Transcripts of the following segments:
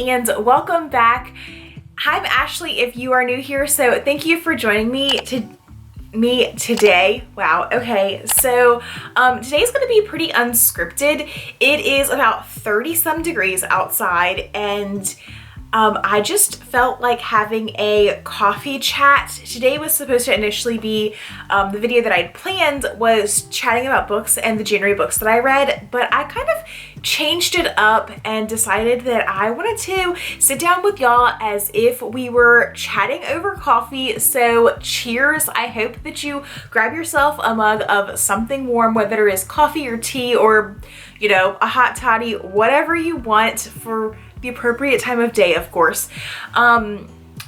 and welcome back. I'm Ashley if you are new here, so thank you for joining me today. Wow, okay, so today's gonna be pretty unscripted. It is about 30 some degrees outside, and I just felt like having a coffee chat. Today was supposed to initially be, the video that I'd planned was chatting about books and the January books that I read, but I kind of changed it up and decided that I wanted to sit down with y'all as if we were chatting over coffee. So cheers. I hope that you grab yourself a mug of something warm, whether it is coffee or tea or, you know, a hot toddy, whatever you want for the appropriate time of day, of course.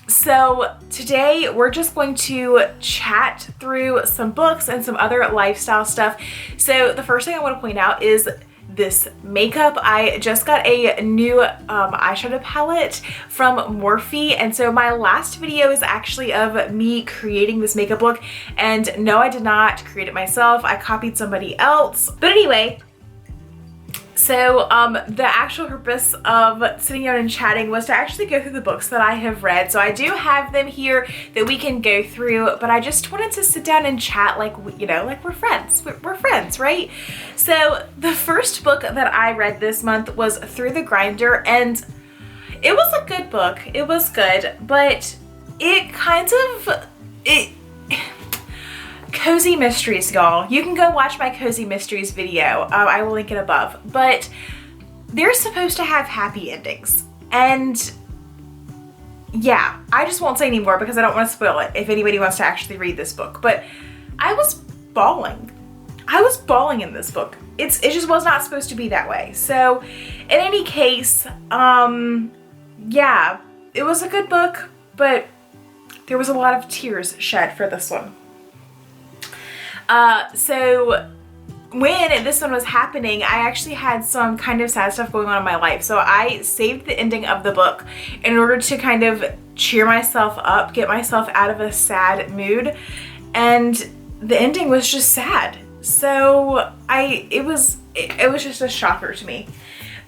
So today we're just going to chat through some books and some other lifestyle stuff. So the first thing I want to point out is this makeup. I just got a new eyeshadow palette from Morphe, and so my last video is actually of me creating this makeup look, and no, I did not create it myself. I copied somebody else. But anyway, so the actual purpose of sitting down and chatting was to actually go through the books that I have read. So I do have them here that we can go through, but I just wanted to sit down and chat like, you know, like we're friends. We're friends, right? So the first book that I read this month was Through the Grinder, and it was a good book. It was good, but it kind of, Cozy Mysteries, y'all. You can go watch my Cozy Mysteries video. I will link it above. But they're supposed to have happy endings. And yeah, I just won't say anymore because I don't want to spoil it if anybody wants to actually read this book. But I was bawling. I was bawling in this book. It just was not supposed to be that way. So in any case, yeah, it was a good book, but there was a lot of tears shed for this one. So when this one was happening, I actually had some kind of sad stuff going on in my life. So I saved the ending of the book in order to kind of cheer myself up, get myself out of a sad mood. And the ending was just sad. So it was just a shocker to me.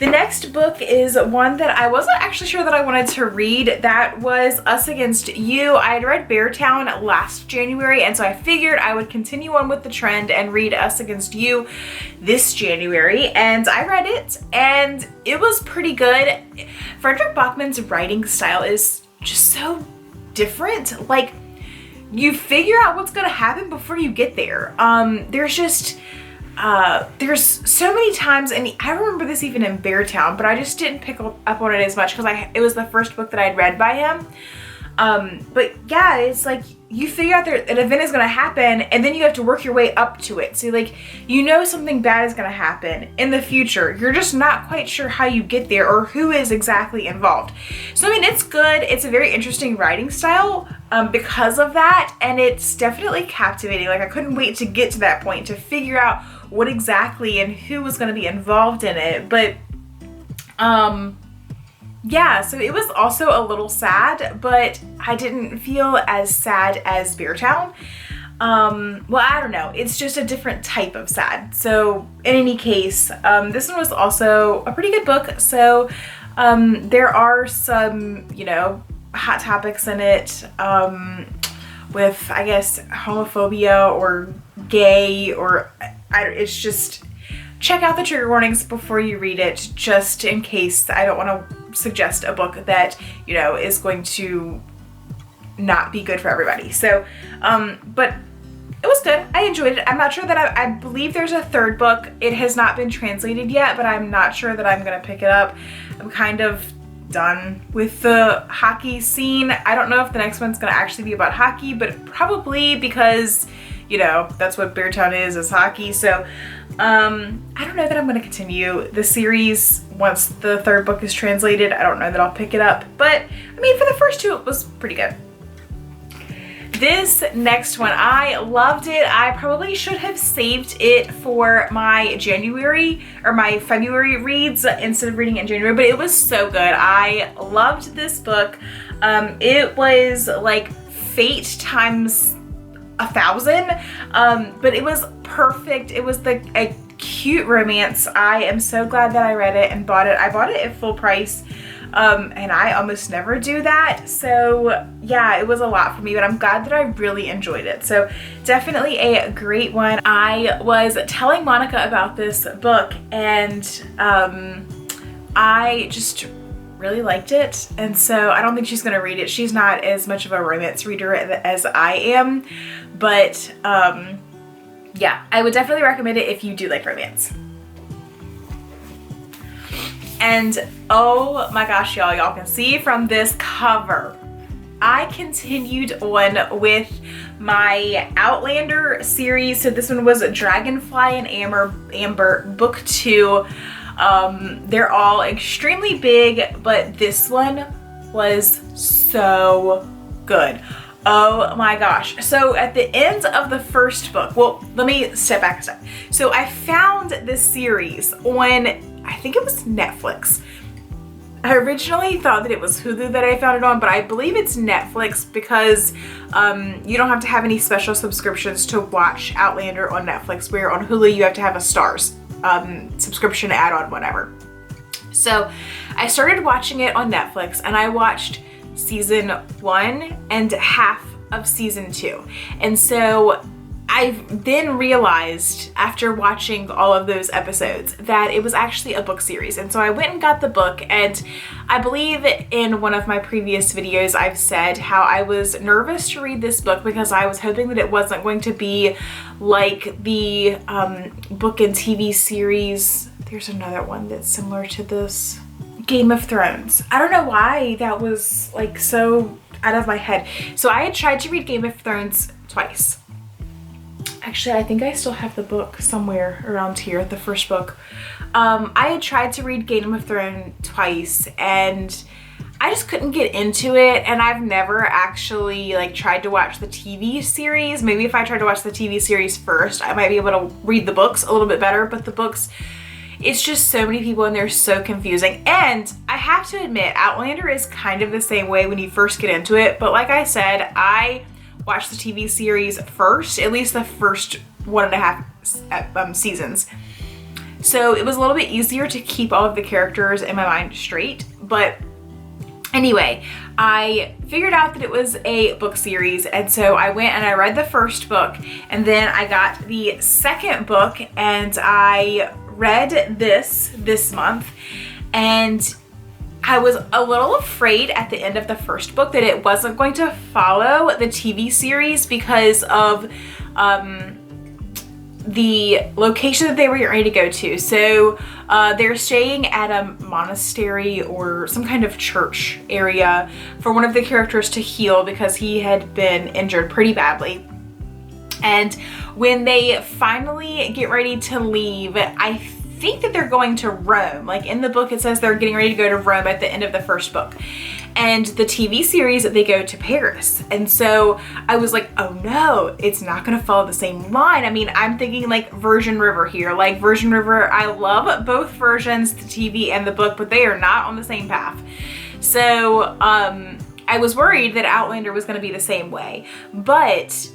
The next book is one that I wasn't actually sure that I wanted to read. That was Us Against You. I had read Beartown last January, and so I figured I would continue on with the trend and read Us Against You this January. And I read it, and it was pretty good. Frederick Bachman's writing style is just so different. Like, you figure out what's gonna happen before you get there. There's so many times, and I remember this even in Beartown, but I just didn't pick up on it as much because it was the first book that I'd read by him. But yeah, it's like you figure out that an event is going to happen, and then you have to work your way up to it. So like, you know something bad is going to happen in the future. You're just not quite sure how you get there or who is exactly involved. So I mean, it's good. It's a very interesting writing style because of that, and it's definitely captivating. Like, I couldn't wait to get to that point to figure out what exactly and who was going to be involved in it. But yeah, so it was also a little sad, but I didn't feel as sad as Beartown. Well, I don't know. It's just a different type of sad. So in any case, this one was also a pretty good book. So there are some, you know, hot topics in it with, I guess, homophobia or gay, or it's just, check out the trigger warnings before you read it, just in case. I don't want to suggest a book that, you know, is going to not be good for everybody. So, but it was good. I enjoyed it. I'm not sure that I believe there's a third book. It has not been translated yet, but I'm not sure that I'm going to pick it up. I'm kind of done with the hockey scene. I don't know if the next one's going to actually be about hockey, but probably because, you know, that's what Beartown is hockey. So I don't know that I'm going to continue the series once the third book is translated. I don't know that I'll pick it up, but I mean, for the first two, it was pretty good. This next one, I loved it. I probably should have saved it for my January or my February reads instead of reading it in January, but it was so good. I loved this book. It was like fate times 1,000, but it was perfect. It was a cute romance. I am so glad that I read it and bought it. I bought it at full price. and I almost never do that. So yeah, it was a lot for me, but I'm glad that I really enjoyed it. So definitely a great one. I was telling Monica about this book, and I just really liked it, and so I don't think she's gonna read it. She's not as much of a romance reader as I am, but yeah, I would definitely recommend it if you do like romance. And oh my gosh, y'all can see from this cover, I continued on with my Outlander series. So this one was Dragonfly and Amber book 2. They're all extremely big, but this one was so good. Oh my gosh. So at the end of the first book, well, let me step back a step. So I found this series on, I think it was Netflix. I originally thought that it was Hulu that I found it on, but I believe it's Netflix because you don't have to have any special subscriptions to watch Outlander on Netflix, where on Hulu you have to have a Stars subscription add-on, whatever. So I started watching it on Netflix, and I watched season 1 and half of season 2. And so I then realized after watching all of those episodes that it was actually a book series. And so I went and got the book, and I believe in one of my previous videos I've said how I was nervous to read this book because I was hoping that it wasn't going to be like the book and TV series. There's another one that's similar to this. Game of Thrones. I don't know why that was like so out of my head. So I had tried to read Game of Thrones twice. Actually, I think I still have the book somewhere around here, the first book. I had tried to read Game of Thrones twice, and I just couldn't get into it, and I've never actually like tried to watch the TV series. Maybe if I tried to watch the TV series first, I might be able to read the books a little bit better, but the books, it's just so many people and they're so confusing. And I have to admit, Outlander is kind of the same way when you first get into it, but like I said, I watched the TV series first, at least the first 1.5 seasons. So it was a little bit easier to keep all of the characters in my mind straight. But anyway, I figured out that it was a book series, and so I went and I read the first book, and then I got the second book, and I read this month, and I was a little afraid at the end of the first book that it wasn't going to follow the TV series because of the location that they were ready to go to. So they're staying at a monastery or some kind of church area for one of the characters to heal because he had been injured pretty badly. And when they finally get ready to leave, I think that they're going to Rome. Like in the book, it says they're getting ready to go to Rome at the end of the first book. And the TV series, they go to Paris. And so I was like, oh no, it's not gonna follow the same line. I mean, I'm thinking like Virgin River here. Like Virgin River, I love both versions, the TV and the book, but they are not on the same path. So I was worried that Outlander was gonna be the same way. But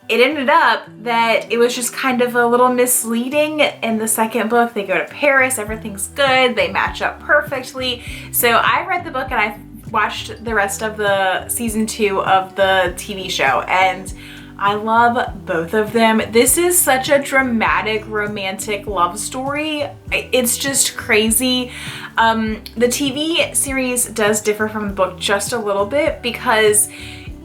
it ended up that it was just kind of a little misleading. In the second book, they go to Paris, everything's good, they match up perfectly. So I read the book and I watched the rest of the season 2 of the TV show, and I love both of them. This is such a dramatic, romantic love story. It's just crazy. The TV series does differ from the book just a little bit because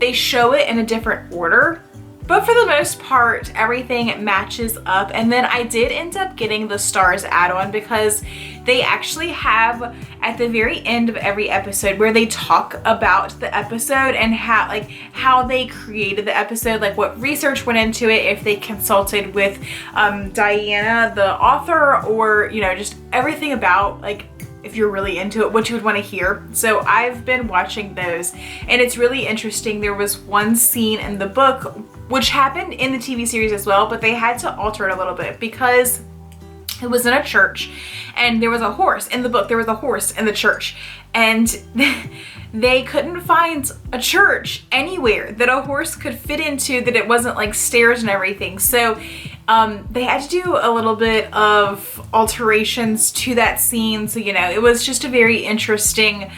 they show it in a different order. But for the most part, everything matches up. And then I did end up getting the Stars add-on because they actually have at the very end of every episode where they talk about the episode and how they created the episode, like what research went into it, if they consulted with Diana, the author, or, you know, just everything about, like, if you're really into it, what you would want to hear. So I've been watching those, and it's really interesting. There was one scene in the book which happened in the TV series as well, but they had to alter it a little bit because it was in a church and there was a horse. In the book, there was a horse in the church, and they couldn't find a church anywhere that a horse could fit into that it wasn't like stairs and everything. So They had to do a little bit of alterations to that scene. So, you know, it was just a very interesting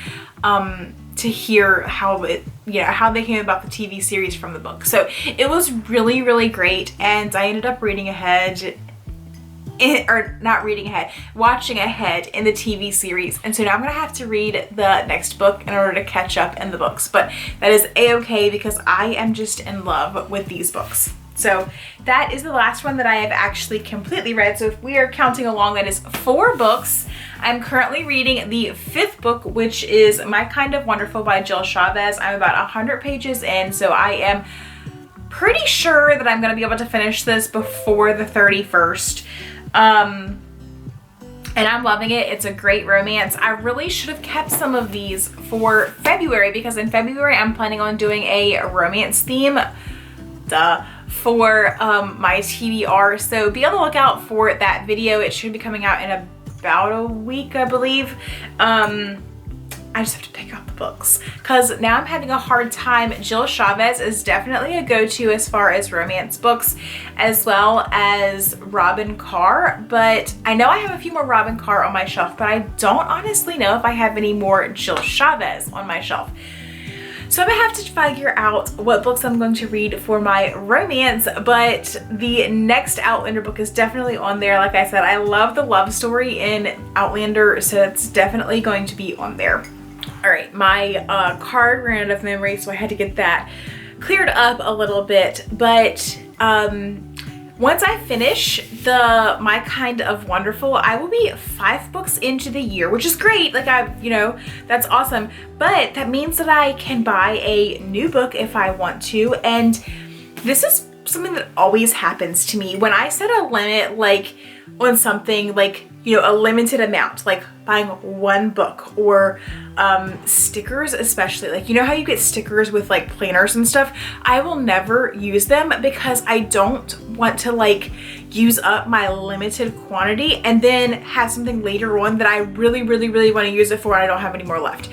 to hear how it, you know, how they came about the TV series from the book. So it was really, really great. And I ended up reading ahead, watching ahead in the TV series. And so now I'm gonna have to read the next book in order to catch up in the books. But that is a-okay because I am just in love with these books. So that is the last one that I have actually completely read. So if we are counting along, that is 4 books. I'm currently reading the 5th book, which is My Kind of Wonderful by Jill Chavez. I'm about 100 pages in, so I am pretty sure that I'm gonna be able to finish this before the 31st. And I'm loving it. It's a great romance. I really should have kept some of these for February because in February I'm planning on doing a romance theme for my TBR. So be on the lookout for that video. It should be coming out in about a week, I believe. I just have to pick out the books because now I'm having a hard time. Jill Chavez is definitely a go-to as far as romance books, as well as Robin Carr, but I know I have a few more Robin Carr on my shelf, but I don't honestly know if I have any more Jill Chavez on my shelf. So I'm gonna have to figure out what books I'm going to read for my romance, but the next Outlander book is definitely on there. Like I said, I love the love story in Outlander, so it's definitely going to be on there. All right, my card ran out of memory, so I had to get that cleared up a little bit, but once I finish My Kind of Wonderful, I will be 5 books into the year, which is great. Like you know, that's awesome. But that means that I can buy a new book if I want to. And this is something that always happens to me. When I set a limit, like on something, like, you know, a limited amount, like buying 1 book or stickers, especially, like, you know how you get stickers with like planners and stuff? I will never use them because I don't want to like use up my limited quantity and then have something later on that I really, really, really want to use it for and I don't have any more left.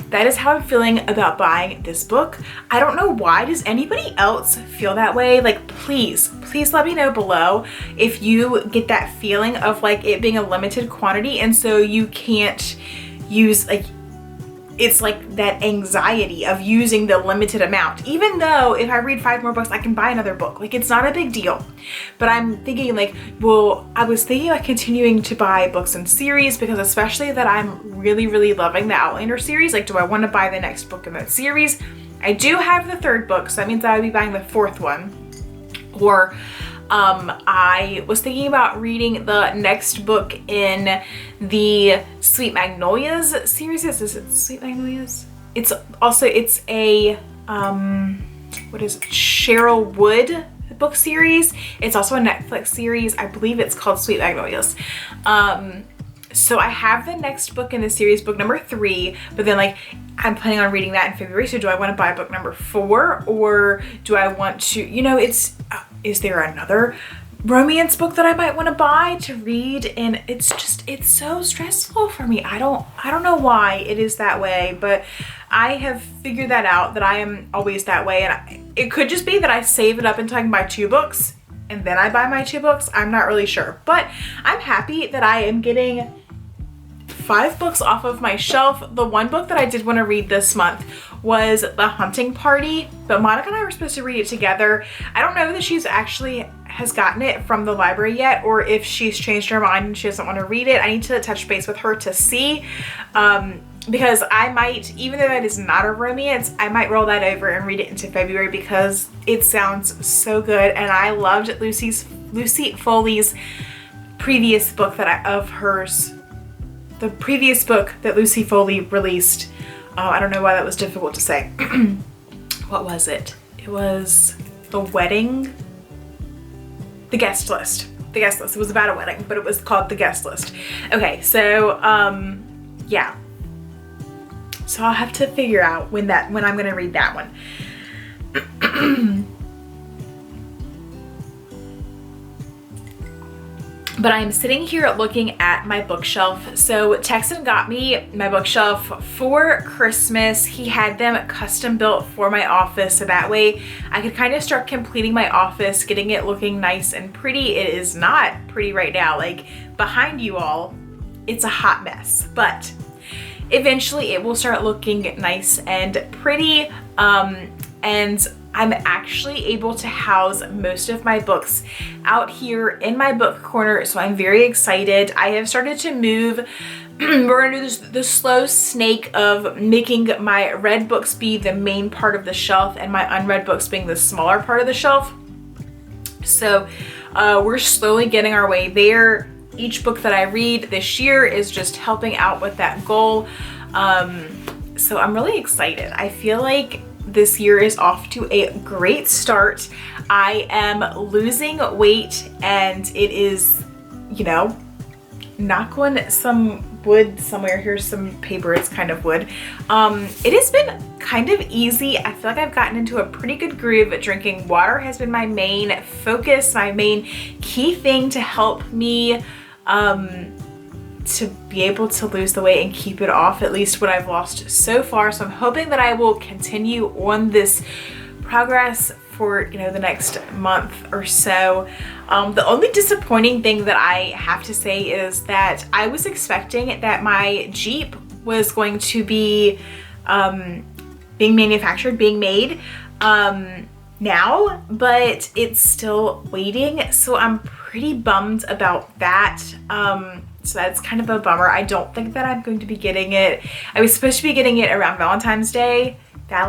That is how I'm feeling about buying this book. I don't know why. Does anybody else feel that way? Like, please let me know below if you get that feeling of like it being a limited quantity and so you can't use, like, it's like that anxiety of using the limited amount. Even though if I read 5 more books, I can buy another book. Like, it's not a big deal. But I'm thinking like, well, I was thinking about continuing to buy books in series because especially that I'm really, really loving the Outlander series. Like, do I want to buy the next book in that series? I do have the 3rd book, so that means I would be buying the 4th one. Or I was thinking about reading the next book in the Sweet Magnolias series. Is it Sweet Magnolias? It's a what is it? Cheryl Wood book series. It's also a Netflix series. I believe it's called Sweet Magnolias. So I have the next book in the series, book number 3, but then like I'm planning on reading that in February. So do I want to buy book number 4 or do I want to, you know, is there another romance book that I might want to buy to read? And it's so stressful for me. I don't know why it is that way, but I have figured that out, that I am always that way. And it could just be that I save it up until I can buy 2 books and then I buy my 2 books. I'm not really sure, but I'm happy that I am getting 5 books off of my shelf. The one book that I did want to read this month was The Hunting Party, but Monica and I were supposed to read it together. I don't know that she's actually has gotten it from the library yet or if she's changed her mind and she doesn't want to read it. I need to touch base with her to see because I might, even though that is not a romance, I might roll that over and read it into February because it sounds so good. And I loved Lucy Foley's previous book the previous book that Lucy Foley released. I don't know why that was difficult to say. What was it? It was The Wedding, The Guest List. The Guest List. It was about a wedding, but it was called The Guest List. Okay, so yeah. So I'll have to figure out when I'm gonna read that one. But I'm sitting here looking at my bookshelf. So Texan got me my bookshelf for Christmas. He had them custom built for my office, so that way I could kind of start completing my office, getting it looking nice and pretty. It is not pretty right now. Like behind you all, it's a hot mess, but eventually it will start looking nice and pretty. And I'm actually able to house most of my books out here in my book corner, so I'm very excited. I have started to move. We're gonna do the slow snake of making my read books be the main part of the shelf and my unread books being the smaller part of the shelf. So we're slowly getting our way there. Each book that I read this year is just helping out with that goal. So I'm really excited. I feel like this year is off to a great start. I am losing weight and it is, you know, knock on some wood somewhere. Here's some paper, it's kind of wood. It has been kind of easy. I feel like I've gotten into a pretty good groove. Drinking water has been my main focus, my main key thing to help me to be able to lose the weight and keep it off, at least what I've lost so far. So I'm hoping that I will continue on this progress for, you know, the next month or so. The only disappointing thing that I have to say is that I was expecting that my Jeep was going to be being manufactured, being made now, but it's still waiting. So I'm pretty bummed about that. So that's kind of a bummer. I don't think that I'm going to be getting it. I was supposed to be getting it around Valentine's Day. But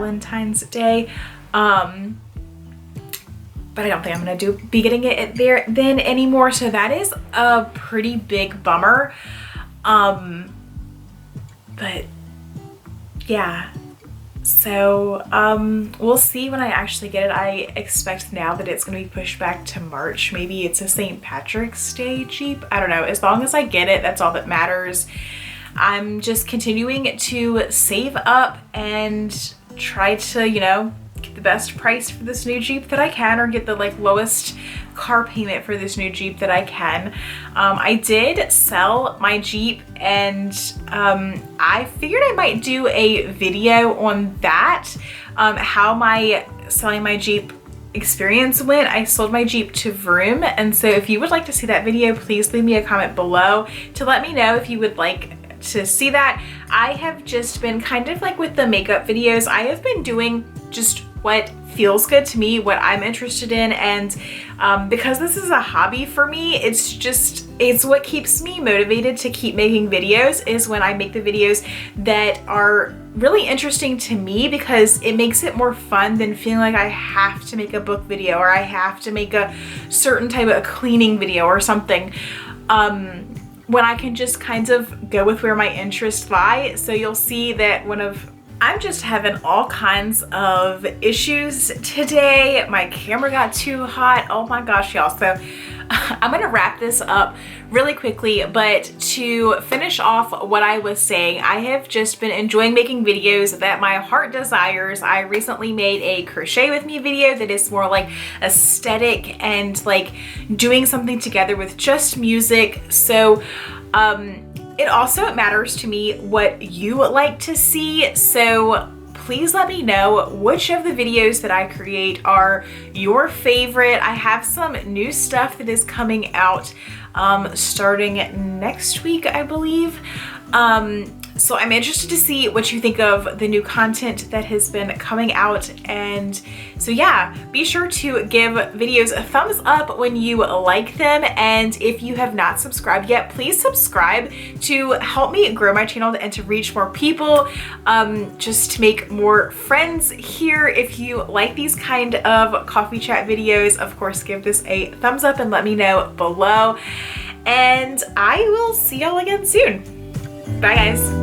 I don't think I'm gonna be getting it there then anymore. So that is a pretty big bummer. But yeah. So we'll see when I actually get it. I expect now that it's gonna be pushed back to March. Maybe it's a St. Patrick's Day Jeep. I don't know. As long as I get it, that's all that matters. I'm just continuing to save up and try to, you know, get the best price for this new Jeep that I can, or get the like lowest car payment for this new Jeep that I can. I did sell my Jeep, and I figured I might do a video on that, how my selling my Jeep experience went. I sold my Jeep to Vroom, and so if you would like to see that video, please leave me a comment below to let me know if you would like to see that. I have just been kind of like with the makeup videos, I have been doing just what feels good to me, what I'm interested in, and because this is a hobby for me, it's what keeps me motivated to keep making videos, is when I make the videos that are really interesting to me, because it makes it more fun than feeling like I have to make a book video or I have to make a certain type of cleaning video or something. When I can just kind of go with where my interests lie. So you'll see that I'm just having all kinds of issues today. My camera got too hot. Oh my gosh, y'all. So I'm gonna wrap this up really quickly, but to finish off what I was saying, I have just been enjoying making videos that my heart desires. I recently made a crochet with me video that is more like aesthetic and like doing something together with just music. So it also matters to me what you like to see, so please let me know which of the videos that I create are your favorite. I have some new stuff that is coming out starting next week, I believe. So I'm interested to see what you think of the new content that has been coming out. And so yeah, be sure to give videos a thumbs up when you like them. And if you have not subscribed yet, please subscribe to help me grow my channel and to reach more people, just to make more friends here. If you like these kind of coffee chat videos, of course, give this a thumbs up and let me know below. And I will see y'all again soon. Bye guys.